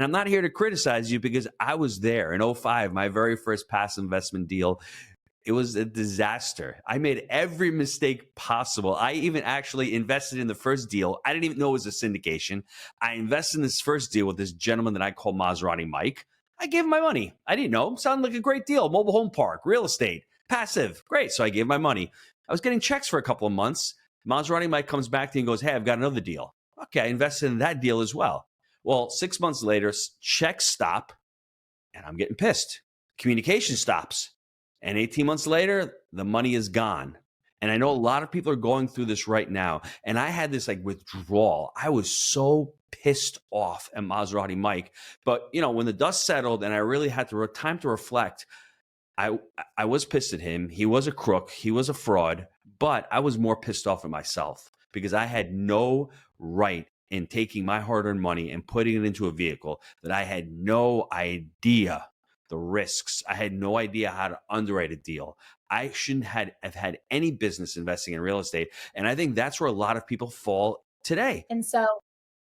And I'm not here to criticize you because I was there in '05, my very first passive investment deal. It was a disaster. I made every mistake possible. I even actually invested in the first deal. I didn't even know it was a syndication. I invested in this first deal with this gentleman that I call Maserati Mike. I gave him my money. I didn't know. Sounded like a great deal. Mobile home park, real estate, passive. Great. So I gave my money. I was getting checks for a couple of months. Maserati Mike comes back to me and goes, hey, I've got another deal. Okay, I invested in that deal as well. Well, 6 months later, checks stop and I'm getting pissed. Communication stops. And 18 months later, the money is gone. And I know a lot of people are going through this right now. And I had this like withdrawal. I was so pissed off at Maserati Mike. But, you know, when the dust settled and I really had time to reflect, I was pissed at him. He was a crook. He was a fraud. But I was more pissed off at myself because I had no right in taking my hard-earned money and putting it into a vehicle that I had no idea the risks. I had no idea how to underwrite a deal. I shouldn't have had any business investing in real estate. And I think that's where a lot of people fall today. And so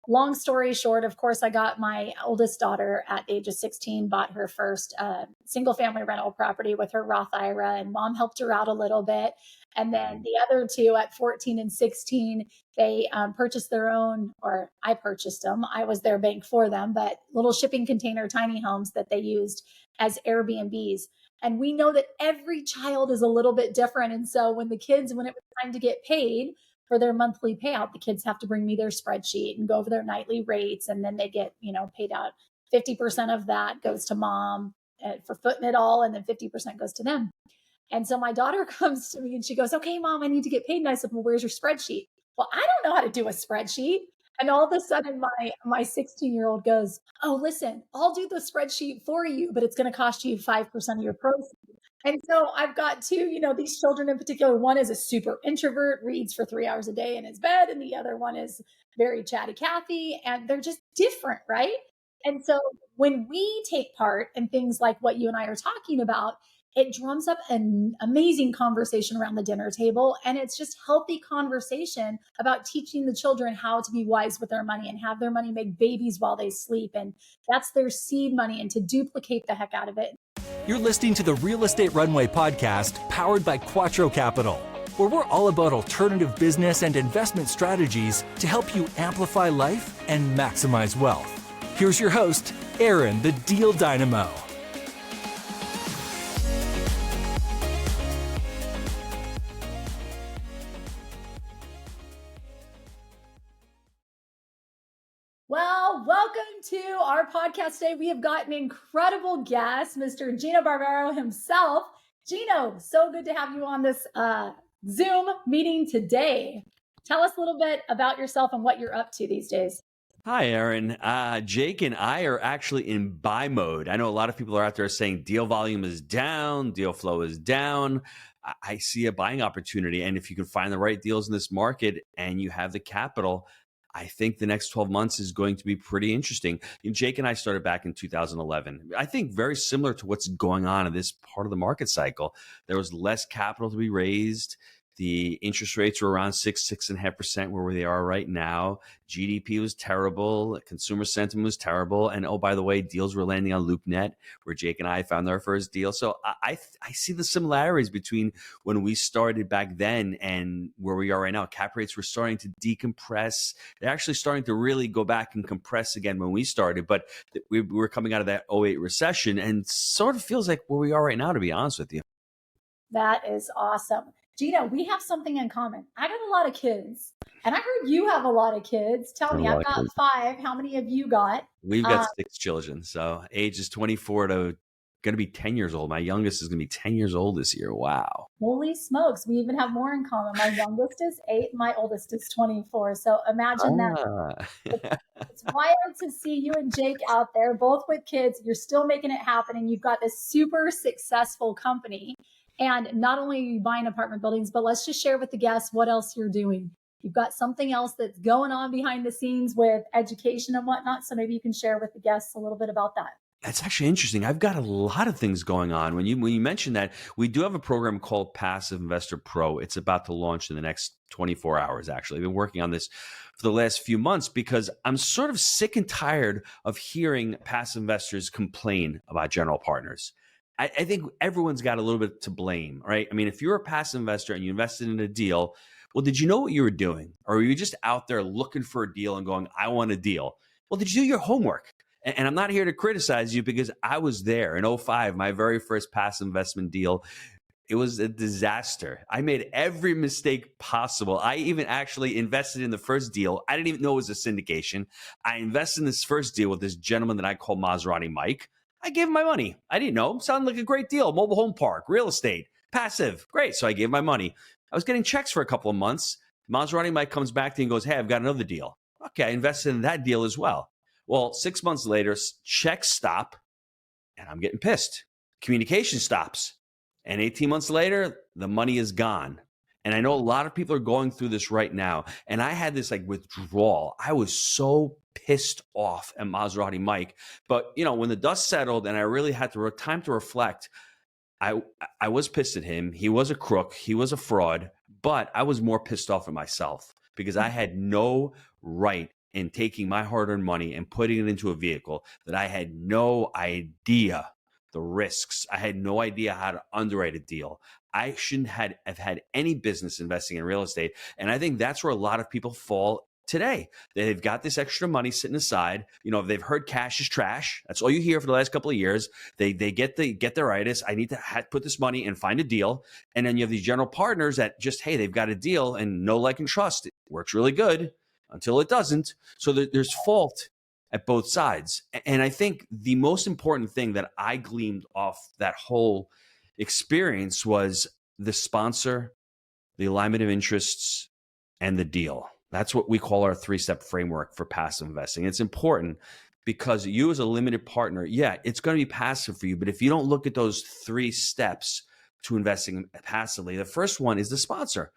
long story short, of course, I got my oldest daughter at the age of 16, bought her first single family rental property with her Roth IRA, and mom helped her out a little bit. And then the other two at 14 and 16, they purchased their own, or I purchased them. I was their bank for them, but little shipping container tiny homes that they used as Airbnbs. And we know that every child is a little bit different. And so when it was time to get paid for their monthly payout, the kids have to bring me their spreadsheet and go over their nightly rates. And then they get, paid out. 50% of that goes to mom for footing it all. And then 50% goes to them. And so my daughter comes to me and she goes, okay, mom, I need to get paid. And I said, well, where's your spreadsheet? Well, I don't know how to do a spreadsheet. And all of a sudden my 16-year-old goes, oh, listen, I'll do the spreadsheet for you, but it's going to cost you 5% of your proceeds. And so I've got two, these children in particular. One is a super introvert, reads for 3 hours a day in his bed. And the other one is very chatty Cathy. And they're just different, right? And so when we take part in things like what you and I are talking about, it drums up an amazing conversation around the dinner table. And it's just healthy conversation about teaching the children how to be wise with their money and have their money make babies while they sleep. And that's their seed money, and to duplicate the heck out of it. You're listening to the Real Estate Runway podcast powered by QUATTRO Capital, where we're all about alternative business and investment strategies to help you amplify life and maximize wealth. Here's your host, Erin, the Deal Dynamo. Well, welcome to our podcast today. We have got an incredible guest, Mr. Gino Barbaro himself. Gino, so good to have you on this Zoom meeting today. Tell us a little bit about yourself and what you're up to these days. Hi, Erin. Jake and I are actually in buy mode. I know a lot of people are out there saying deal volume is down, deal flow is down. I see a buying opportunity. And if you can find the right deals in this market and you have the capital, I think the next 12 months is going to be pretty interesting. Jake and I started back in 2011. I think very similar to what's going on in this part of the market cycle. There was less capital to be raised. The interest rates were around 6.5% where they are right now. GDP was terrible. Consumer sentiment was terrible. And oh, by the way, deals were landing on LoopNet, where Jake and I found our first deal. So I see the similarities between when we started back then and where we are right now. Cap rates were starting to decompress. They're actually starting to really go back and compress again when we started. But we were coming out of that '08 recession, and sort of feels like where we are right now, to be honest with you. That is awesome. Gino, we have something in common. I got a lot of kids, and I heard you have a lot of kids. Tell me, I've got 5. How many have you got? We've got 6 children. So age is 24 to going to be 10 years old. My youngest is going to be 10 years old this year. Wow. Holy smokes. We even have more in common. My youngest is 8. My oldest is 24. So imagine that. It's wild to see you and Jake out there, both with kids. You're still making it happen. And you've got this super successful company. And not only are you buying apartment buildings, but let's just share with the guests what else you're doing. You've got something else that's going on behind the scenes with education and whatnot. So maybe you can share with the guests a little bit about that. That's actually interesting. I've got a lot of things going on. When you mentioned that, we do have a program called Passive Investor Pro. It's about to launch in the next 24 hours, actually. I've been working on this for the last few months because I'm sort of sick and tired of hearing passive investors complain about general partners. I think everyone's got a little bit to blame, right? I mean, if you're a passive investor and you invested in a deal, well, did you know what you were doing? Or were you just out there looking for a deal and going, I want a deal? Well, did you do your homework? And I'm not here to criticize you because I was there in '05, my very first passive investment deal. It was a disaster. I made every mistake possible. I even actually invested in the first deal. I didn't even know it was a syndication. I invested in this first deal with this gentleman that I call Maserati Mike. I gave him my money. I didn't know. Sounded like a great deal. Mobile home park, real estate, passive. Great. So I gave my money. I was getting checks for a couple of months. Maserati Mike comes back to me and goes, hey, I've got another deal. Okay, I invested in that deal as well. Well, 6 months later, checks stop, and I'm getting pissed. Communication stops. And 18 months later, the money is gone. And I know a lot of people are going through this right now. And I had this like withdrawal. I was so pissed off at Maserati Mike. But, you know, when the dust settled and I really had time to reflect, I was pissed at him. He was a crook. He was a fraud. But I was more pissed off at myself because I had no right in taking my hard-earned money and putting it into a vehicle that I had no idea the risks. I had no idea how to underwrite a deal. I shouldn't have had any business investing in real estate. And I think that's where a lot of people fall today. They've got this extra money sitting aside. You know, they've heard cash is trash. That's all you hear for the last couple of years. They get their itis. I need to put this money and find a deal. And then you have these general partners that just, hey, they've got a deal and know, like, and trust. It works really good until it doesn't. So there's fault at both sides. And I think the most important thing that I gleaned off that whole experience was the sponsor, the alignment of interests, and the deal. That's what we call our 3-step framework for passive investing. It's important because you as a limited partner, yeah, it's going to be passive for you. But if you don't look at those 3 steps to investing passively, the first one is the sponsor.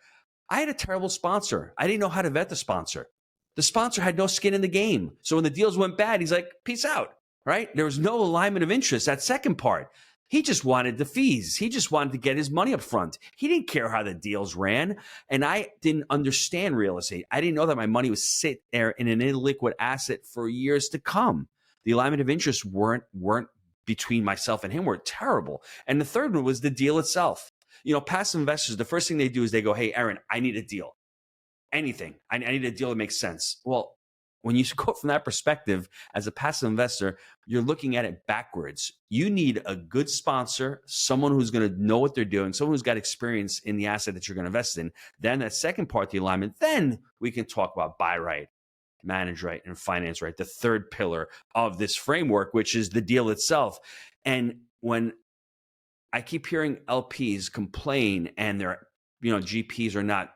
I had a terrible sponsor. I didn't know how to vet the sponsor. The sponsor had no skin in the game. So when the deals went bad, he's like, peace out, right? There was no alignment of interest. That second part, he just wanted the fees. He just wanted to get his money up front. He didn't care how the deals ran. And I didn't understand real estate. I didn't know that my money would sit there in an illiquid asset for years to come. The alignment of interest weren't between myself and him were terrible. And the third one was the deal itself. You know, passive investors, the first thing they do is they go, hey, Erin, I need a deal. Anything. I need a deal that makes sense. Well, when you go from that perspective as a passive investor, you're looking at it backwards. You need a good sponsor, someone who's going to know what they're doing, someone who's got experience in the asset that you're going to invest in. Then that second part, the alignment, then we can talk about buy right, manage right, and finance right, the third pillar of this framework, which is the deal itself. And when I keep hearing LPs complain and their, GPs are not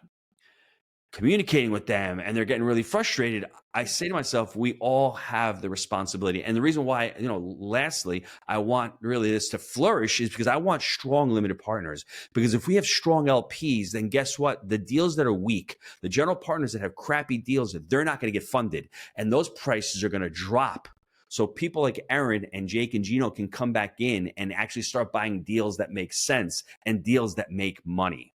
communicating with them and they're getting really frustrated, I say to myself, we all have the responsibility. And the reason why, lastly, I want really this to flourish is because I want strong limited partners. Because if we have strong LPs, then guess what? The deals that are weak, the general partners that have crappy deals, they're not going to get funded. And those prices are going to drop. So people like Erin and Jake and Gino can come back in and actually start buying deals that make sense and deals that make money.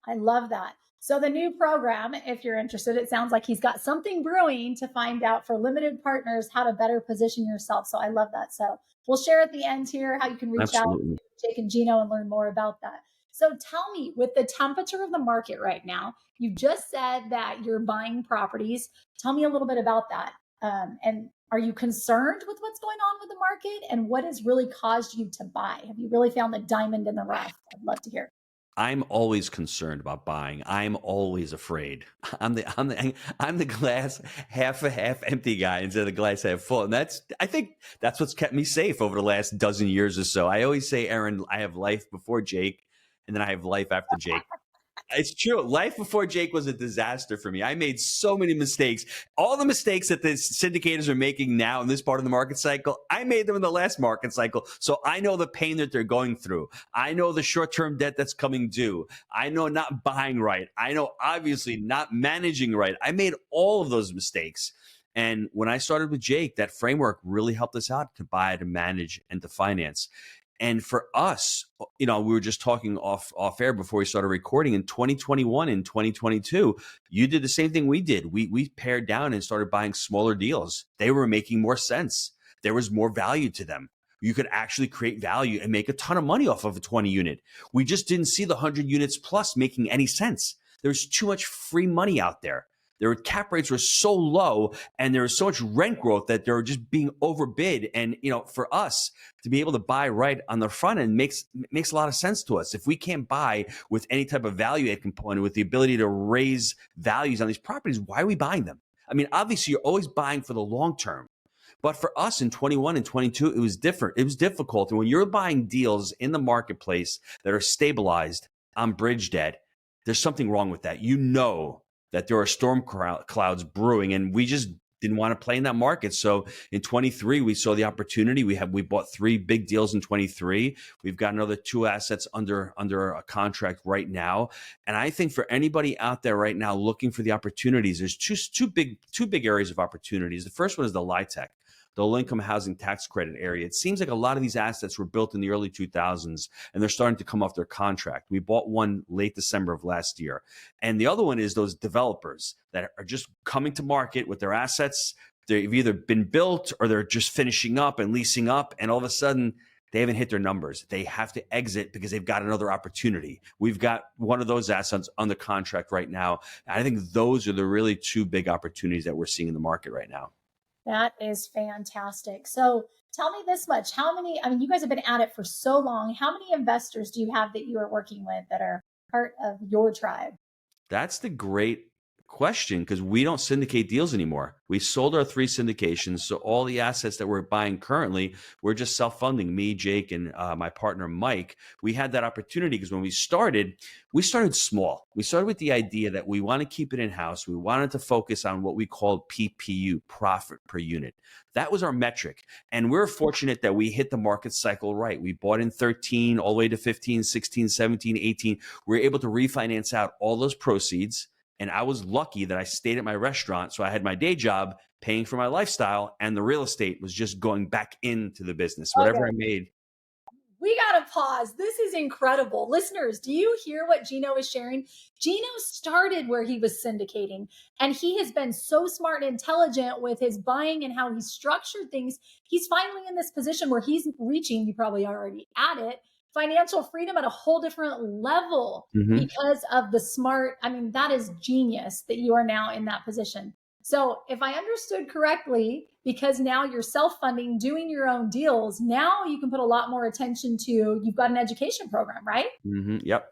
I love that. So the new program, if you're interested, it sounds like he's got something brewing to find out for limited partners how to better position yourself. So I love that. So we'll share at the end here how you can reach out to Jake and Gino and learn more about that. So tell me, with the temperature of the market right now, you just said that you're buying properties. Tell me a little bit about that. And are you concerned with what's going on with the market and what has really caused you to buy? Have you really found the diamond in the rough? I'd love to hear. I'm always concerned about buying. I'm always afraid. I'm the glass half empty guy instead of the glass half full. And I think that's what's kept me safe over the last dozen years or so. I always say, Erin, I have life before Jake, and then I have life after Jake. It's true. Life before Jake was a disaster for me. I made so many mistakes. All the mistakes that the syndicators are making now in this part of the market cycle, I made them in the last market cycle. So I know the pain that they're going through. I know the short-term debt that's coming due. I know not buying right. I know obviously not managing right. I made all of those mistakes. And when I started with Jake, that framework really helped us out to buy, to manage, and to finance. And for us, we were just talking off air before we started recording. In 2021 and 2022, you did the same thing we did. We pared down and started buying smaller deals. They were making more sense. There was more value to them. You could actually create value and make a ton of money off of a 20 unit. We just didn't see the 100 units plus making any sense. There's too much free money out there. Their cap rates were so low and there was so much rent growth that they were just being overbid. And, for us to be able to buy right on the front end makes a lot of sense to us. If we can't buy with any type of value add component, with the ability to raise values on these properties, why are we buying them? I mean, obviously you're always buying for the long term. But for us in 21 and 22, it was different. It was difficult. And when you're buying deals in the marketplace that are stabilized on bridge debt, there's something wrong with that. That there are storm clouds brewing, and we just didn't want to play in that market. So in 23, we saw the opportunity. We bought 3 big deals in 23. We've got another 2 assets under a contract right now. And I think for anybody out there right now looking for the opportunities, there's two big areas of opportunities. The first one is the LIHTC, the low-income housing tax credit area. It seems like a lot of these assets were built in the early 2000s, and they're starting to come off their contract. We bought one late December of last year. And the other one is those developers that are just coming to market with their assets. They've either been built or they're just finishing up and leasing up, and all of a sudden, they haven't hit their numbers. They have to exit because they've got another opportunity. We've got one of those assets under contract right now. And I think those are the really 2 big opportunities that we're seeing in the market right now. That is fantastic. So tell me this much. You guys have been at it for so long. How many investors do you have that you are working with that are part of your tribe? That's the great question, because we don't syndicate deals anymore. We sold our 3 syndications. So all the assets that we're buying currently, we're just self-funding. Me, Jake, and my partner, Mike. We had that opportunity because when we started small. We started with the idea that we want to keep it in-house. We wanted to focus on what we called PPU, profit per unit. That was our metric. And we're fortunate that we hit the market cycle right. We bought in 13 all the way to 15, 16, 17, 18. We were able to refinance out all those proceeds. And I was lucky that I stayed at my restaurant. So I had my day job paying for my lifestyle, and the real estate was just going back into the business. Whatever I made. We got to pause. This is incredible. Listeners, do you hear what Gino is sharing? Gino started where he was syndicating, and he has been so smart and intelligent with his buying and how he's structured things. He's finally in this position where he's reaching, you probably already at it, financial freedom at a whole different level because of the smart. That is genius that you are now in that position. So if I understood correctly, because now you're self-funding, doing your own deals, now you can put a lot more attention to, you've got an education program, right? Yep.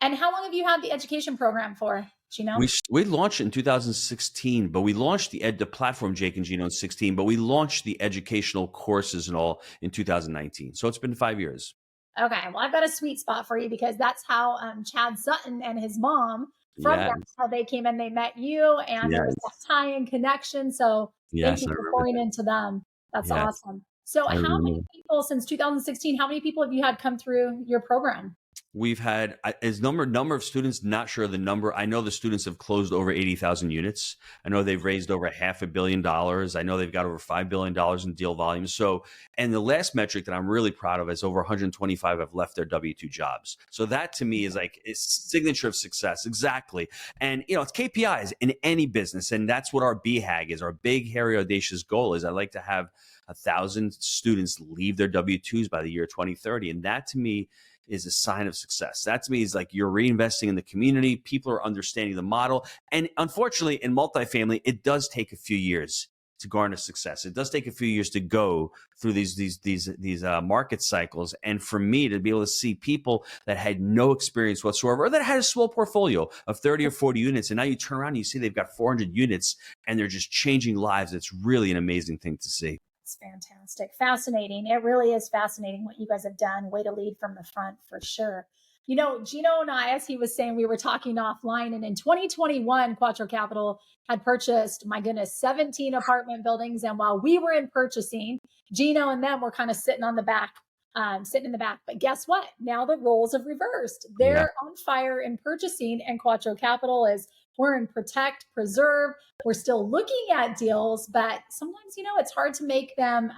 And how long have you had the education program for, Gino? We launched in 2016, but we launched the platform, Jake and Gino, in 16, but we launched the educational courses and all in 2019. So it's been 5 years. Okay, well, I've got a sweet spot for you because that's how Chad Sutton and his mom, that's how they came in. They met you, and there was that tie and connection. So thank you for pouring into them. That's awesome. So how many people since 2016, how many people have you had come through your program? We've had number of students, not sure the number. I know the students have closed over 80,000 units. I know they've raised over $500 million. I know they've got over $5 billion in deal volume. So, and the last metric that I'm really proud of is over 125 have left their W-2 jobs. So that to me is like a signature of success. Exactly. And it's KPIs in any business. And that's what our BHAG is. Our big, hairy, audacious goal is I'd like to have 1,000 students leave their W-2s by the year 2030. And that to me is a sign of success. That to me is like you're reinvesting in the community. People are understanding the model. And unfortunately, in multifamily, it does take a few years to garner success. It does take a few years to go through these market cycles. And for me to be able to see people that had no experience whatsoever, or that had a small portfolio of 30 or 40 units, and now you turn around and you see they've got 400 units and they're just changing lives. It's really an amazing thing to see. It's fantastic. Fascinating. It really is fascinating what you guys have done. Way to lead from the front for sure. Gino and I, as he was saying, we were talking offline, and in 2021, Quattro Capital had purchased, 17 apartment buildings. And while we were in purchasing, Gino and them were kind of sitting in the back. But guess what? Now the roles have reversed. They're on fire in purchasing, and Quattro Capital is we're in protect, preserve. We're still looking at deals, but sometimes, it's hard to make them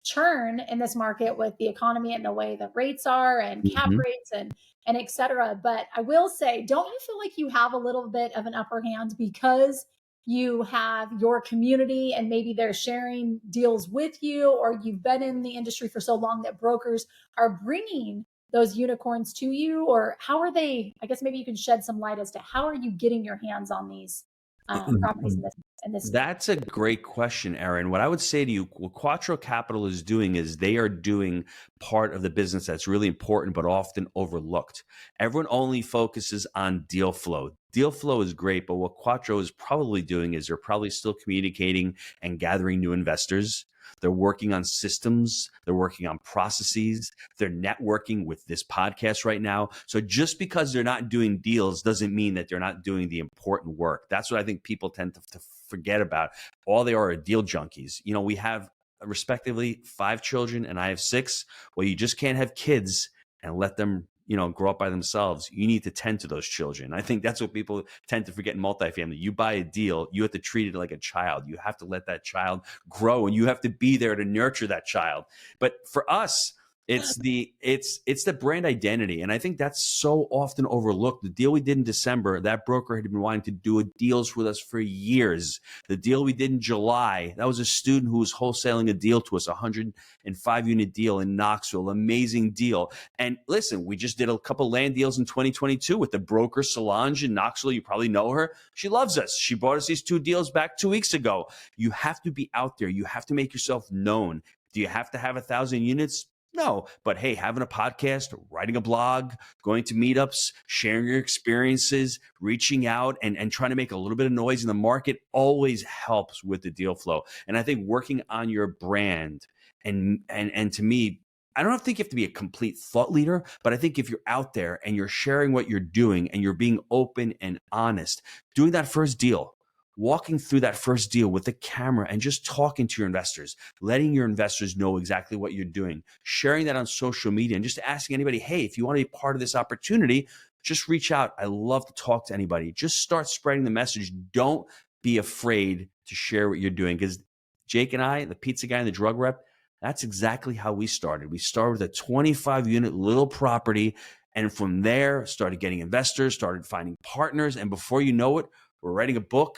churn in this market with the economy and the way the rates are and cap Mhm. rates and et cetera. But I will say, don't you feel like you have a little bit of an upper hand because you have your community and maybe they're sharing deals with you, or you've been in the industry for so long that brokers are bringing those unicorns to you? Or how are they? I guess maybe you can shed some light as to how are you getting your hands on these properties in this space? That's a great question, Erin. What I would say to you, what Quattro Capital is doing is they are doing part of the business that's really important, but often overlooked. Everyone only focuses on deal flow. Deal flow is great, but what Quattro is probably doing is they're probably still communicating and gathering new investors. They're working on systems. They're working on processes. They're networking with this podcast right now. So just because they're not doing deals doesn't mean that they're not doing the important work. That's what I think people tend to forget about. All they are deal junkies. We have respectively 5 children and I have 6. Well, you just can't have kids and let them grow up by themselves. You need to tend to those children. I think that's what people tend to forget in multifamily. You buy a deal, you have to treat it like a child. You have to let that child grow and you have to be there to nurture that child. But for us, it's the brand identity. And I think that's so often overlooked. The deal we did in December, that broker had been wanting to do deals with us for years. The deal we did in July, that was a student who was wholesaling a deal to us, a 105 unit deal in Knoxville, amazing deal. And listen, we just did a couple land deals in 2022 with the broker Solange in Knoxville. You probably know her. She loves us. She bought us these 2 deals back 2 weeks ago. You have to be out there. You have to make yourself known. Do you have to have 1,000 units? No, but hey, having a podcast, writing a blog, going to meetups, sharing your experiences, reaching out and trying to make a little bit of noise in the market always helps with the deal flow. And I think working on your brand and to me, I don't think you have to be a complete thought leader, but I think if you're out there and you're sharing what you're doing and you're being open and honest, doing that first deal, walking through that first deal with the camera and just talking to your investors, letting your investors know exactly what you're doing, sharing that on social media and just asking anybody, hey, if you want to be part of this opportunity, just reach out. I love to talk to anybody. Just start spreading the message. Don't be afraid to share what you're doing, because Jake and I, the pizza guy and the drug rep, that's exactly how we started. We started with a 25 unit little property. And from there, started getting investors, started finding partners. And before you know it, we're writing a book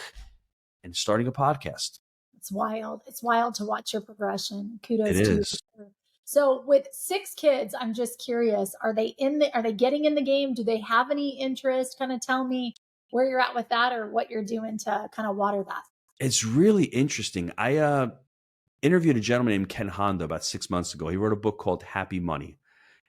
and starting a podcast. It's wild. It's wild to watch your progression. Kudos It to is. you. So with 6 kids, I'm just curious, are they getting in the game? Do they have any interest? Kind of tell me where you're at with that or what you're doing to kind of water that. It's really interesting. I interviewed a gentleman named Ken Honda about 6 months ago. He wrote a book called Happy Money.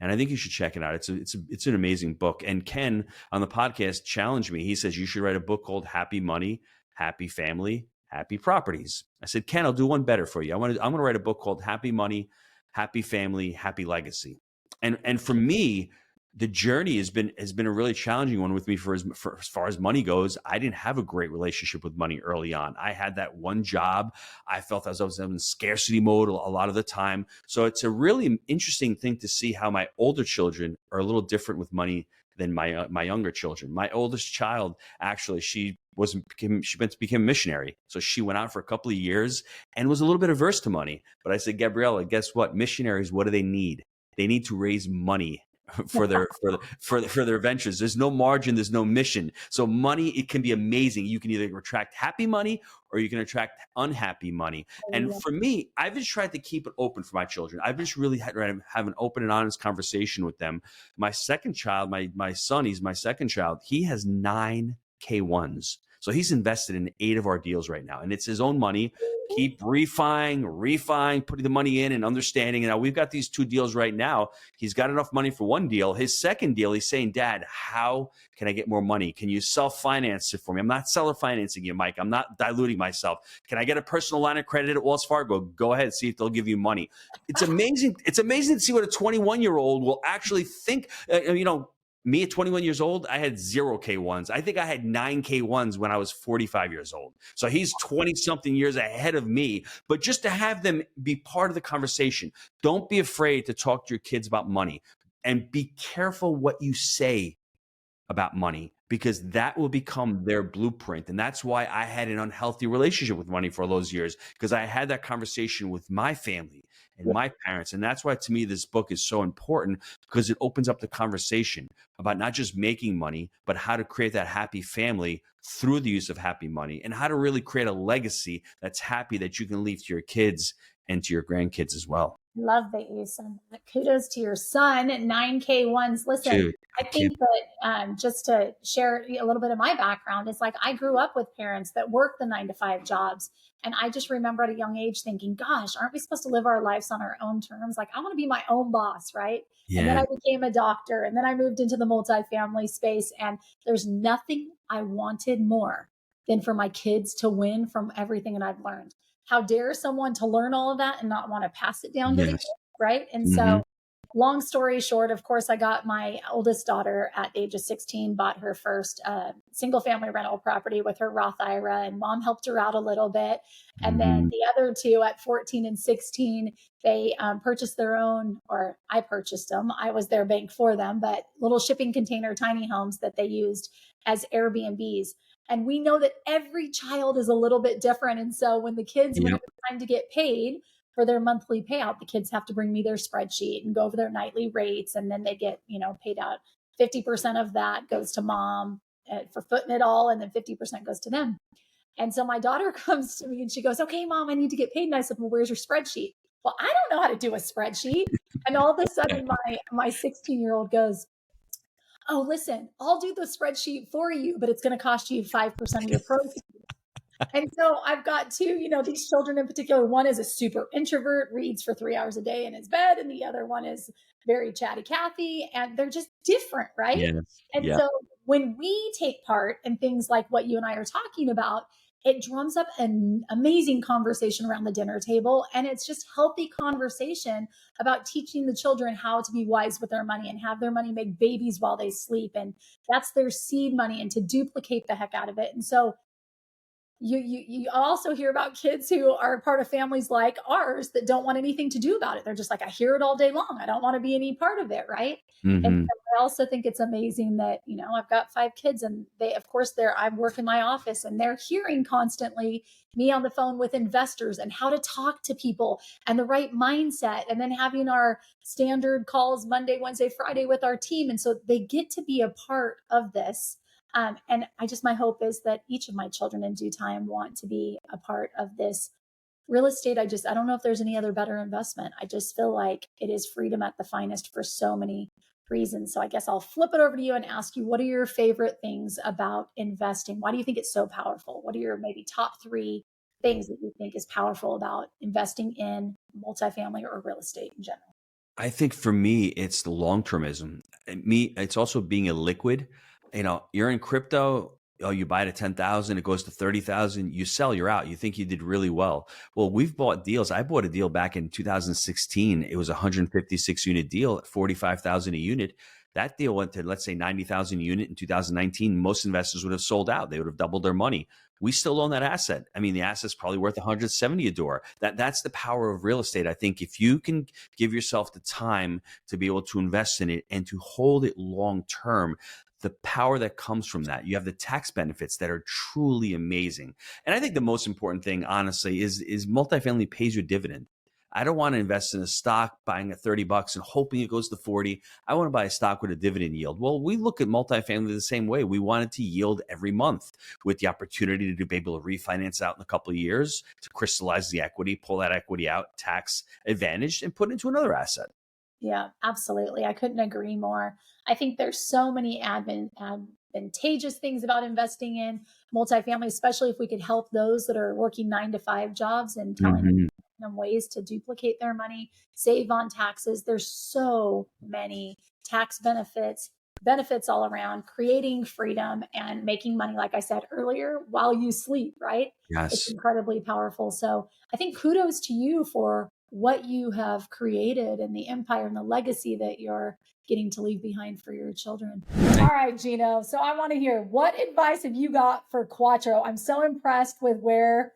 And I think you should check it out. It's an amazing book. And Ken on the podcast challenged me. He says, you should write a book called Happy Money, Happy Family, Happy Properties. I said, Ken, I'll do one better for you. I'm going to write a book called Happy Money, Happy Family, Happy Legacy. And for me, the journey has been a really challenging one with me for as far as money goes. I didn't have a great relationship with money early on. I had that one job. I felt as I was in scarcity mode a lot of the time. So it's a really interesting thing to see how my older children are a little different with money than my younger children. My oldest child, actually, she went to become a missionary. So she went out for a couple of years and was a little bit averse to money. But I said, Gabriella, guess what? Missionaries, what do they need? They need to raise money for their ventures. There's no margin, there's no mission. So money, it can be amazing. You can either attract happy money or you can attract unhappy money. And for me, I've just tried to keep it open for my children. I've just really had to have an open and honest conversation with them. My second child, my son, he's my second child. He has 9 K1s. So he's invested in 8 of our deals right now, and it's his own money. Keep refining, putting the money in and understanding. And now we've got these 2 deals right now. He's got enough money for one deal. His second deal, he's saying, Dad, how can I get more money? Can you self-finance it for me? I'm not seller financing you, Mike. I'm not diluting myself. Can I get a personal line of credit at Wells Fargo? Go ahead, see if they'll give you money. It's amazing. It's amazing to see what a 21-year-old will actually think. Me at 21 years old, I had 0 K1s. I think I had 9 K1s when I was 45 years old. So he's 20 something years ahead of me. But just to have them be part of the conversation, don't be afraid to talk to your kids about money, and be careful what you say about money, because that will become their blueprint. And that's why I had an unhealthy relationship with money for all those years, because I had that conversation with my family and my parents. And that's why, to me, this book is so important, because it opens up the conversation about not just making money, but how to create that happy family through the use of happy money, and how to really create a legacy that's happy that you can leave to your kids and to your grandkids as well. Love that you said that. Kudos to your son, 9K1s. Listen, Dude, I think that just to share a little bit of my background, it's like I grew up with parents that worked the 9 to 5 jobs. And I just remember at a young age thinking, gosh, aren't we supposed to live our lives on our own terms? Like, I want to be my own boss, right? And then yeah, I became a doctor, and then I moved into the multifamily space. And there's nothing I wanted more than for my kids to win from everything that I've learned. How dare someone to learn all of that and not want to pass it down to the kids, yes. right? And Hmm. so, long story short, of course, I got my oldest daughter at the age of 16, bought her first single family rental property with her Roth IRA, and mom helped her out a little bit. And then Hmm. the other two at 14 and 16, they purchased their own, or I purchased them. I was their bank for them, but little shipping container tiny homes that they used as Airbnbs. And we know that every child is a little bit different. And so when the kids, when Yep. it was time to get paid for their monthly payout, the kids have to bring me their spreadsheet and go over their nightly rates. And then they get, paid out. 50% of that goes to mom for footing it all. And then 50% goes to them. And so my daughter comes to me and she goes, okay, mom, I need to get paid. And I said, well, where's your spreadsheet? Well, I don't know how to do a spreadsheet. And all of a sudden my 16-year-old goes, oh, listen, I'll do the spreadsheet for you, but it's going to cost you 5% of your proceeds. And so I've got two, these children in particular. One is a super introvert, reads for 3 hours a day in his bed, and the other one is very chatty Cathy, and they're just different, right? Yes. And Yeah. so when we take part in things like what you and I are talking about, it drums up an amazing conversation around the dinner table. And it's just healthy conversation about teaching the children how to be wise with their money and have their money make babies while they sleep. And that's their seed money, and to duplicate the heck out of it. And so you also hear about kids who are part of families like ours that don't want anything to do about it. They're just like, I hear it all day long. I don't want to be any part of it, right? And Hmm. so I also think it's amazing that, I've got 5 kids, and they, of course, I work in my office, and they're hearing constantly me on the phone with investors and how to talk to people and the right mindset, and then having our standard calls Monday, Wednesday, Friday with our team. And so they get to be a part of this. And my hope is that each of my children in due time want to be a part of this real estate. I don't know if there's any other better investment. I just feel like it is freedom at the finest for so many reasons. So I guess I'll flip it over to you and ask you, what are your favorite things about investing? Why do you think it's so powerful? What are your maybe top 3 things that you think is powerful about investing in multifamily or real estate in general? I think for me, it's the long-termism. It's also being a liquid. You're in crypto. Oh, you buy it at 10,000, it goes to 30,000. You sell, you're out. You think you did really well. Well, we've bought deals. I bought a deal back in 2016. It was a 156 unit deal at 45,000 a unit. That deal went to, let's say, 90,000 a unit in 2019. Most investors would have sold out. They would have doubled their money. We still own that asset. I mean, the asset's probably worth 170 a door. That's the power of real estate. I think if you can give yourself the time to be able to invest in it and to hold it long term, the power that comes from that, you have the tax benefits that are truly amazing. And I think the most important thing, honestly, is multifamily pays you a dividend. I don't want to invest in a stock buying at $30 and hoping it goes to 40. I want to buy a stock with a dividend yield. Well, we look at multifamily the same way. We want it to yield every month with the opportunity to be able to refinance out in a couple of years, to crystallize the equity, pull that equity out, tax advantaged, and put it into another asset. Yeah, absolutely. I couldn't agree more. I think there's so many advantageous things about investing in multifamily, especially if we could help those that are working 9 to 5 jobs and telling Mhm. them ways to duplicate their money, save on taxes. There's so many tax benefits all around, creating freedom and making money, like I said earlier, while you sleep, right? It's Yes. incredibly powerful. So I think kudos to you for what you have created and the empire and the legacy that you're getting to leave behind for your children. All right, Gino. So I want to hear, what advice have you got for Quattro? I'm so impressed with where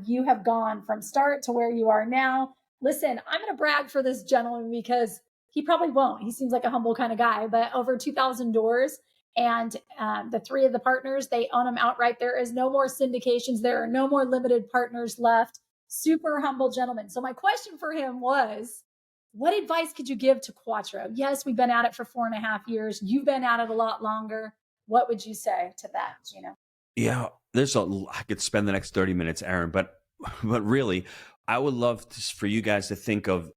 you have gone from start to where you are now. Listen, I'm going to brag for this gentleman because he probably won't. He seems like a humble kind of guy, but over 2,000 doors. And the three of the partners, they own them outright. There is no more syndications. There are no more limited partners left. Super humble gentleman. So my question for him was, what advice could you give to Quattro? Yes, we've been at it for 4.5 years. You've been at it a lot longer. What would you say to that, Gino? Yeah, I could spend the next 30 minutes, Erin, but really, I would love for you guys to think of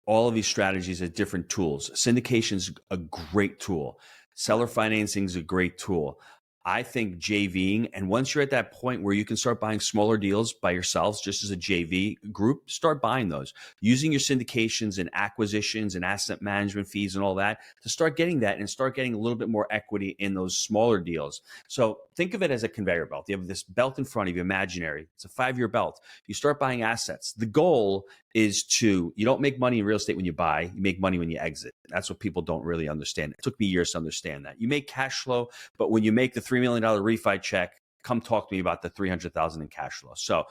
all of these strategies as different tools. Syndication's a great tool. Seller financing is a great tool. I think JVing, and once you're at that point where you can start buying smaller deals by yourselves, just as a JV group, start buying those, using your syndications and acquisitions and asset management fees and all that to start getting that and start getting a little bit more equity in those smaller deals. So think of it as a conveyor belt. You have this belt in front of you, imaginary. It's a 5-year belt. You start buying assets. The goal is you don't make money in real estate when you buy, you make money when you exit. That's what people don't really understand. It took me years to understand that. You make cash flow, but when you make the $3 million refi check, come talk to me about the $300,000 in cash flow. So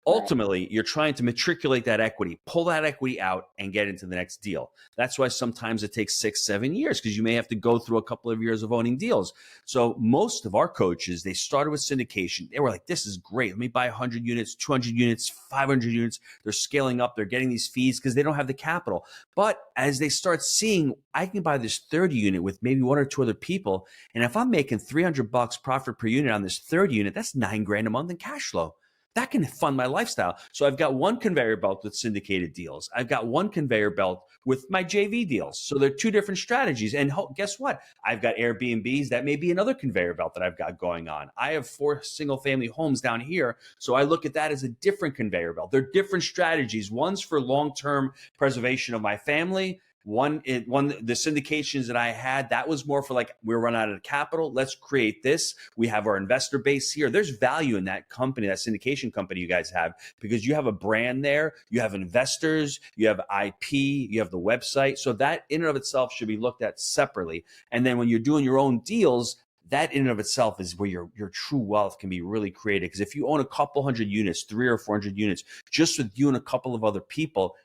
ultimately, you're trying to matriculate that equity, pull that equity out and get into the next deal. That's why sometimes it takes 6-7 years, because you may have to go through a couple of years of owning deals. So most of our coaches, they started with syndication. They were like, this is great. Let me buy 100 units, 200 units, 500 units. They're scaling up. They're getting these fees because they don't have the capital. But as they start seeing, I can buy this 30 unit with maybe 1 or 2 other people. And if I'm making $300 profit per unit on this 30 unit, that's $9,000 a month in cash flow. That can fund my lifestyle. So I've got one conveyor belt with syndicated deals. I've got one conveyor belt with my JV deals. So they're 2 different strategies. And guess what? I've got Airbnbs. That may be another conveyor belt that I've got going on. I have 4 single family homes down here. So I look at that as a different conveyor belt. They're different strategies. One's for long-term preservation of my family. The syndications that I had, that was more for like, we're running out of capital. Let's create this. We have our investor base here. There's value in that company, that syndication company you guys have, because you have a brand there. You have investors, you have IP, you have the website. So that in and of itself should be looked at separately. And then when you're doing your own deals, that in and of itself is where your true wealth can be really created. Because if you own a couple hundred units, 300 or 400 units, just with you and a couple of other people,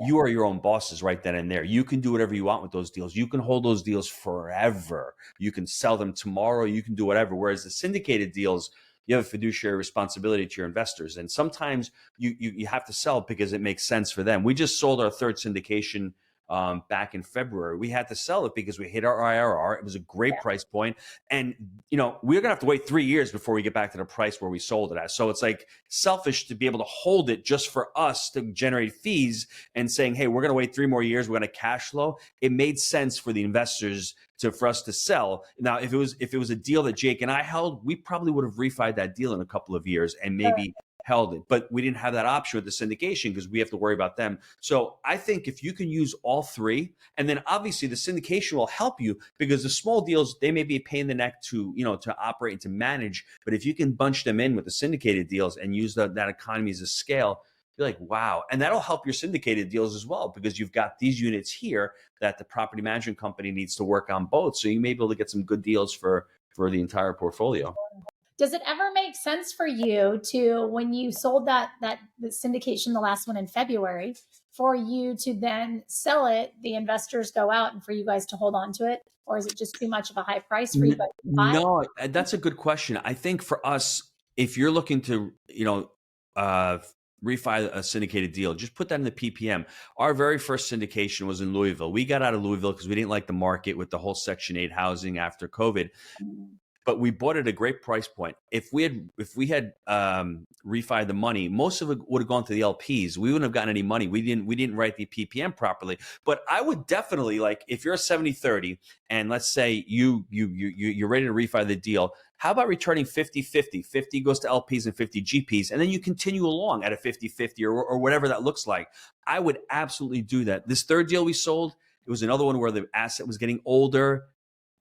you are your own bosses right then and there. You can do whatever you want with those deals. You can hold those deals forever. You can sell them tomorrow. You can do whatever. Whereas the syndicated deals, you have a fiduciary responsibility to your investors. And sometimes you have to sell because it makes sense for them. We just sold our 3rd syndication back in February. We had to sell it because we hit our IRR. It was a great price point. And, we're going to have to wait 3 years before we get back to the price where we sold it at. So it's like selfish to be able to hold it just for us to generate fees and saying, hey, we're going to wait 3 more years. We're going to cash flow. It made sense for the investors for us to sell. Now, if it was a deal that Jake and I held, we probably would have refied that deal in a couple of years and maybe held it, but we didn't have that option with the syndication because we have to worry about them. So I think if you can use all 3, and then obviously the syndication will help you, because the small deals, they may be a pain in the neck to operate and to manage. But if you can bunch them in with the syndicated deals and use that economies of scale, you're like, wow. And that'll help your syndicated deals as well, because you've got these units here that the property management company needs to work on both. So you may be able to get some good deals for the entire portfolio. Does it ever make sense for you to, when you sold the syndication, the last one in February, for you to then sell it, the investors go out, and for you guys to hold on to it? Or is it just too much of a high price for you guys to buy? No, that's a good question. I think for us, if you're looking to, refi a syndicated deal, just put that in the PPM. Our very first syndication was in Louisville. We got out of Louisville because we didn't like the market with the whole Section 8 housing after COVID. But we bought it at a great price point. If we had refied the money, most of it would have gone to the LPs. We wouldn't have gotten any money. We didn't write the PPM properly. But I would definitely, like, if you're a 70-30 and let's say you're ready to refi the deal, how about returning 50-50? 50 goes to LPs and 50 GPs, and then you continue along at a 50-50 or whatever that looks like. I would absolutely do that. This 3rd deal we sold, it was another one where the asset was getting older.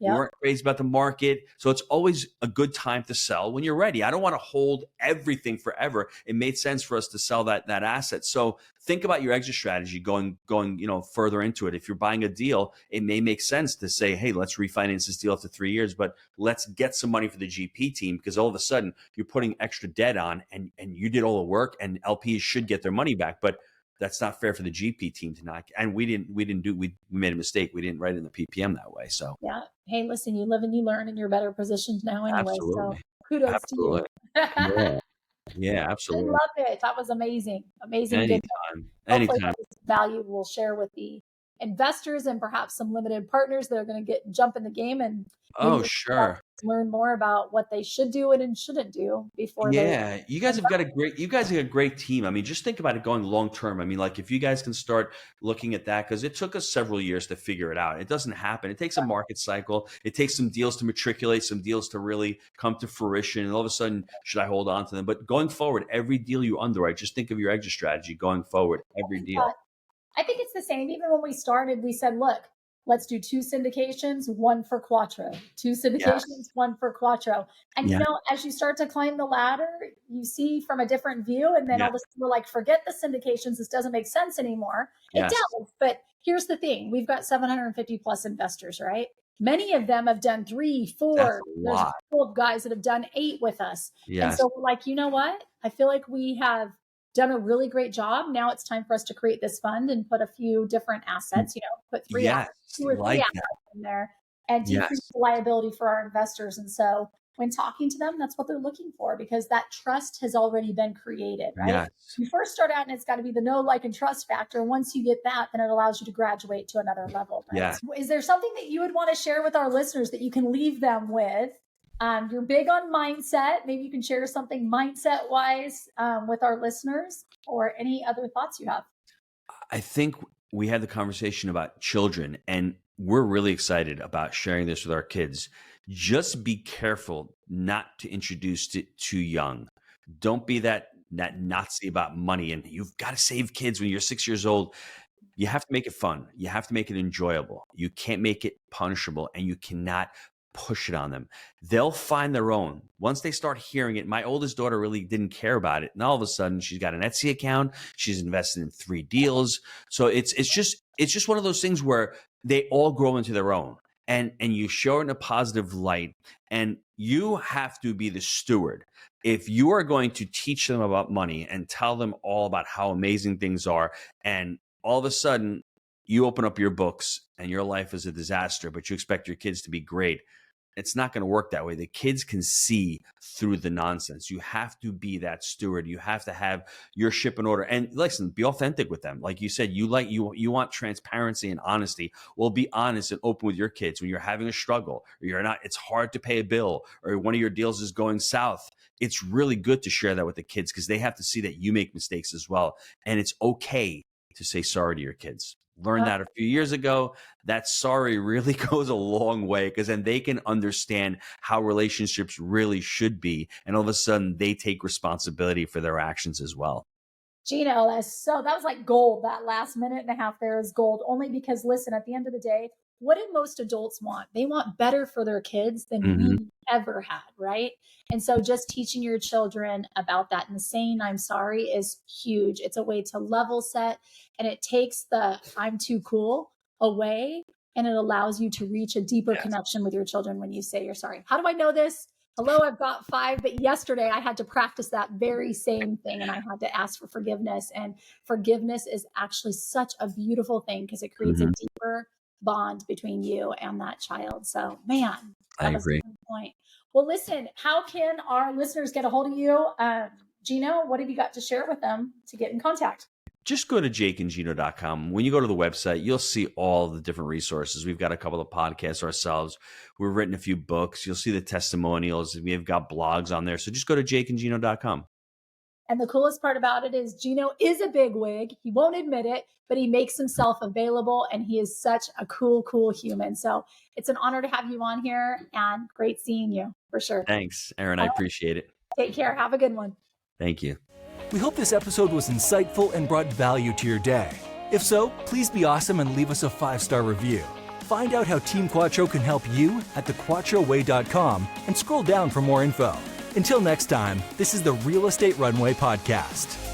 We weren't crazy about the market. So it's always a good time to sell when you're ready. I don't want to hold everything forever. It made sense for us to sell that asset. So think about your exit strategy going further into it. If you're buying a deal, it may make sense to say, hey, let's refinance this deal after 3 years, but let's get some money for the GP team, because all of a sudden you're putting extra debt on and you did all the work, and LPs should get their money back. But that's not fair for the GP team to not. And we made a mistake. We didn't write in the PPM that way. So yeah. Hey, listen, you live and you learn, and you're better positioned now anyway. So absolutely, kudos absolutely, to you. yeah, I absolutely. love it. That was amazing. Amazing. Good. Anytime, Hopefully anytime. that value we'll share with the investors and perhaps some limited partners that are going to jump in the game and Oh, maybe sure. learn more about what they should do and shouldn't do before they. Yeah, you guys have got a great team. I mean, just think about it going long term. I mean, like if you guys can start looking at that, because it took us several years to figure it out. It doesn't happen. It takes a market cycle. It takes some deals to matriculate, some deals to really come to fruition. And all of a sudden, should I hold on to them? But going forward, every deal you underwrite, just think of your exit strategy going forward, every deal. I think it's the same. Even when we started, we said, look, let's do 2 syndications, 1 for Quattro, 2 syndications, 1 for Quattro. And, you know, as you start to climb the ladder, you see from a different view. And then all of a sudden we're like, forget the syndications. This doesn't make sense anymore. It does. But here's the thing. We've got 750 plus investors, right? Many of them have done 3, 4. There's a couple of guys that have done 8 with us. And so we're like, you know what? I feel like we have done a really great job. Now it's time for us to create this fund and put a few different assets, put 2 or 3 assets in there and decrease the liability for our investors. And so when talking to them, that's what they're looking for, because that trust has already been created, right? You first start out and it's got to be the know, like, and trust factor. Once you get that, then it allows you to graduate to another level. Right? Is there something that you would want to share with our listeners that you can leave them with? You're big on mindset. Maybe you can share something mindset wise with our listeners, or any other thoughts you have. I think we had the conversation about children, and we're really excited about sharing this with our kids. Just be careful not to introduce it too young. Don't be that Nazi about money, and you've got to save kids when you're 6 years old. You have to make it fun. You have to make it enjoyable. You can't make it punishable, and you cannot push it on them. They'll find their own. Once they start hearing it, my oldest daughter really didn't care about it. And all of a sudden she's got an Etsy account. She's invested in 3 deals. So it's just one of those things where they all grow into their own, and you show it in a positive light, and you have to be the steward. If you are going to teach them about money and tell them all about how amazing things are, and all of a sudden you open up your books and your life is a disaster, but you expect your kids to be great, it's not going to work that way. The kids can see through the nonsense. You have to be that steward. You have to have your ship in order. And listen, be authentic with them. Like you said, you want transparency and honesty. Well, be honest and open with your kids when you're having a struggle, or you're not. It's hard to pay a bill, or one of your deals is going south. It's really good to share that with the kids, because they have to see that you make mistakes as well. And it's okay to say sorry to your kids. Learned that a few years ago. That sorry really goes a long way, because then they can understand how relationships really should be. And all of a sudden they take responsibility for their actions as well. Gino, that was like gold. That last minute and a half there is gold, only because, listen, at the end of the day, what do most adults want? They want better for their kids than we ever had, right? And so just teaching your children about that and saying I'm sorry is huge. It's a way to level set, and it takes the I'm too cool away, and it allows you to reach a deeper connection with your children when you say you're sorry. How do I know this? Hello, I've got 5, but yesterday I had to practice that very same thing, and I had to ask for forgiveness. And forgiveness is actually such a beautiful thing, because it creates a deeper bond between you and that child. So, man, I agree. A good point. Well, listen, how can our listeners get a hold of you? Gino, what have you got to share with them to get in contact? Just go to jakeandgino.com. When you go to the website, you'll see all the different resources. We've got a couple of podcasts ourselves. We've written a few books. You'll see the testimonials. We've got blogs on there. So just go to jakeandgino.com. And the coolest part about it is Gino is a bigwig. He won't admit it, but he makes himself available, and he is such a cool human. So it's an honor to have you on here, and great seeing you for sure. Thanks, Erin. I appreciate it. Take care. Have a good one. Thank you. We hope this episode was insightful and brought value to your day. If so, please be awesome and leave us a 5-star review. Find out how Team Quattro can help you at thequattroway.com and scroll down for more info. Until next time, this is the Real Estate Runway podcast.